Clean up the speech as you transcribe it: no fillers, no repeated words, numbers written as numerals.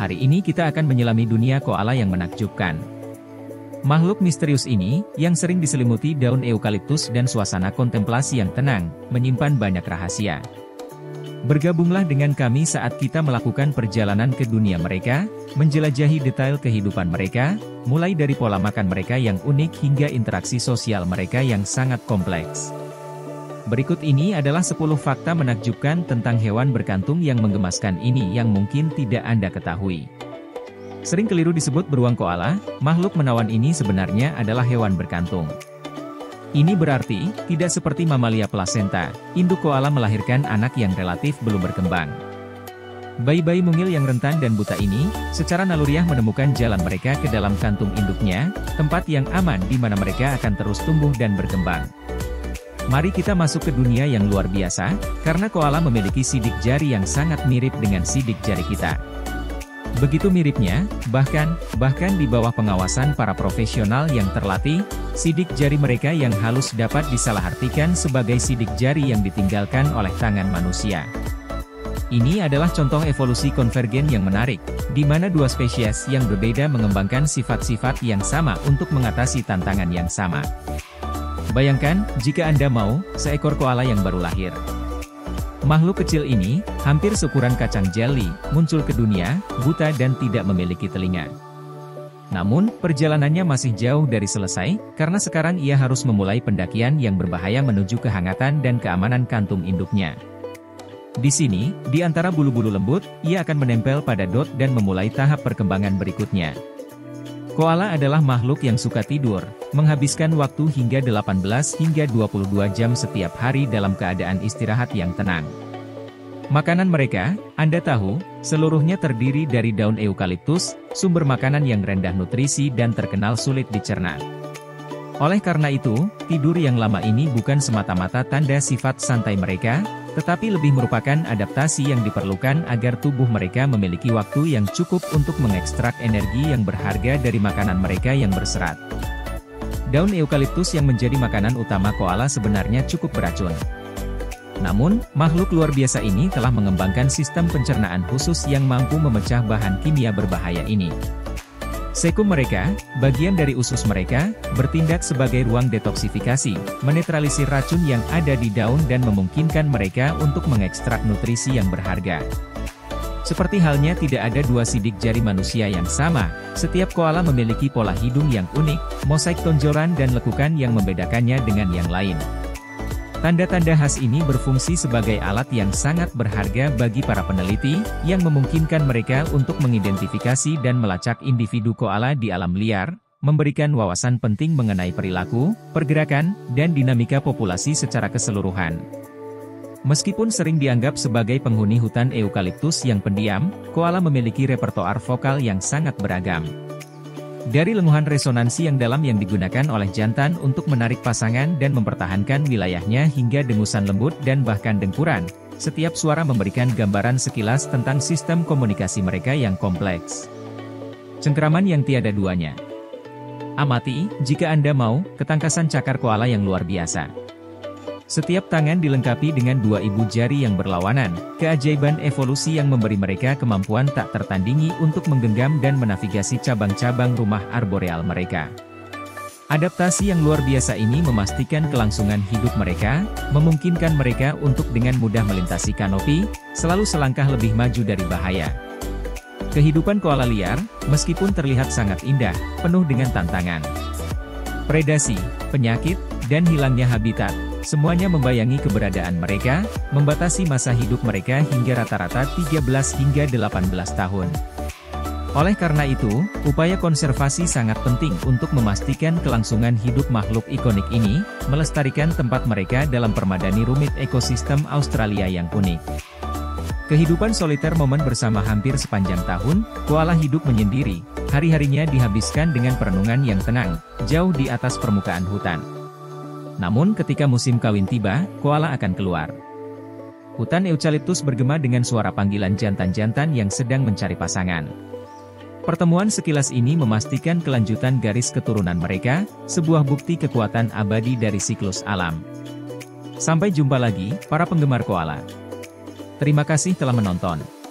Hari ini kita akan menyelami dunia koala yang menakjubkan. Makhluk misterius ini, yang sering diselimuti daun eukaliptus dan suasana kontemplasi yang tenang, menyimpan banyak rahasia. Bergabunglah dengan kami saat kita melakukan perjalanan ke dunia mereka, menjelajahi detail kehidupan mereka, mulai dari pola makan mereka yang unik hingga interaksi sosial mereka yang sangat kompleks. Berikut ini adalah 10 fakta menakjubkan tentang hewan berkantung yang menggemaskan ini yang mungkin tidak Anda ketahui. Sering keliru disebut beruang koala, makhluk menawan ini sebenarnya adalah hewan berkantung. Ini berarti, tidak seperti mamalia plasenta, induk koala melahirkan anak yang relatif belum berkembang. Bayi-bayi mungil yang rentan dan buta ini, secara naluriah menemukan jalan mereka ke dalam kantung induknya, tempat yang aman di mana mereka akan terus tumbuh dan berkembang. Mari kita masuk ke dunia yang luar biasa, karena koala memiliki sidik jari yang sangat mirip dengan sidik jari kita. Begitu miripnya, bahkan di bawah pengawasan para profesional yang terlatih, sidik jari mereka yang halus dapat disalahartikan sebagai sidik jari yang ditinggalkan oleh tangan manusia. Ini adalah contoh evolusi konvergen yang menarik, di mana dua spesies yang berbeda mengembangkan sifat-sifat yang sama untuk mengatasi tantangan yang sama. Bayangkan, jika Anda mau, seekor koala yang baru lahir. Makhluk kecil ini, hampir seukuran kacang jeli, muncul ke dunia, buta dan tidak memiliki telinga. Namun, perjalanannya masih jauh dari selesai, karena sekarang ia harus memulai pendakian yang berbahaya menuju kehangatan dan keamanan kantung induknya. Di sini, di antara bulu-bulu lembut, ia akan menempel pada dot dan memulai tahap perkembangan berikutnya. Koala adalah makhluk yang suka tidur, menghabiskan waktu hingga 18 hingga 22 jam setiap hari dalam keadaan istirahat yang tenang. Makanan mereka, Anda tahu, seluruhnya terdiri dari daun eukaliptus, sumber makanan yang rendah nutrisi dan terkenal sulit dicerna. Oleh karena itu, tidur yang lama ini bukan semata-mata tanda sifat santai mereka, tetapi lebih merupakan adaptasi yang diperlukan agar tubuh mereka memiliki waktu yang cukup untuk mengekstrak energi yang berharga dari makanan mereka yang berserat. Daun eukaliptus yang menjadi makanan utama koala sebenarnya cukup beracun. Namun, makhluk luar biasa ini telah mengembangkan sistem pencernaan khusus yang mampu memecah bahan kimia berbahaya ini. Sekum mereka, bagian dari usus mereka, bertindak sebagai ruang detoksifikasi, menetralisir racun yang ada di daun dan memungkinkan mereka untuk mengekstrak nutrisi yang berharga. Seperti halnya tidak ada dua sidik jari manusia yang sama, setiap koala memiliki pola hidung yang unik, mosaik tonjolan dan lekukan yang membedakannya dengan yang lain. Tanda-tanda khas ini berfungsi sebagai alat yang sangat berharga bagi para peneliti, yang memungkinkan mereka untuk mengidentifikasi dan melacak individu koala di alam liar, memberikan wawasan penting mengenai perilaku, pergerakan, dan dinamika populasi secara keseluruhan. Meskipun sering dianggap sebagai penghuni hutan eukaliptus yang pendiam, koala memiliki repertoar vokal yang sangat beragam. Dari lenguhan resonansi yang dalam yang digunakan oleh jantan untuk menarik pasangan dan mempertahankan wilayahnya hingga dengusan lembut dan bahkan dengkuran, setiap suara memberikan gambaran sekilas tentang sistem komunikasi mereka yang kompleks. Cengkeraman yang tiada duanya. Amati, jika Anda mau, ketangkasan cakar koala yang luar biasa. Setiap tangan dilengkapi dengan dua ibu jari yang berlawanan, keajaiban evolusi yang memberi mereka kemampuan tak tertandingi untuk menggenggam dan menavigasi cabang-cabang rumah arboreal mereka. Adaptasi yang luar biasa ini memastikan kelangsungan hidup mereka, memungkinkan mereka untuk dengan mudah melintasi kanopi, selalu selangkah lebih maju dari bahaya. Kehidupan koala liar, meskipun terlihat sangat indah, penuh dengan tantangan. Predasi, penyakit, dan hilangnya habitat. Semuanya membayangi keberadaan mereka, membatasi masa hidup mereka hingga rata-rata 13 hingga 18 tahun. Oleh karena itu, upaya konservasi sangat penting untuk memastikan kelangsungan hidup makhluk ikonik ini, melestarikan tempat mereka dalam permadani rumit ekosistem Australia yang unik. Kehidupan soliter momen bersama hampir sepanjang tahun, koala hidup menyendiri, hari-harinya dihabiskan dengan perenungan yang tenang, jauh di atas permukaan hutan. Namun ketika musim kawin tiba, koala akan keluar. Hutan eukaliptus bergema dengan suara panggilan jantan-jantan yang sedang mencari pasangan. Pertemuan sekilas ini memastikan kelanjutan garis keturunan mereka, sebuah bukti kekuatan abadi dari siklus alam. Sampai jumpa lagi, para penggemar koala. Terima kasih telah menonton.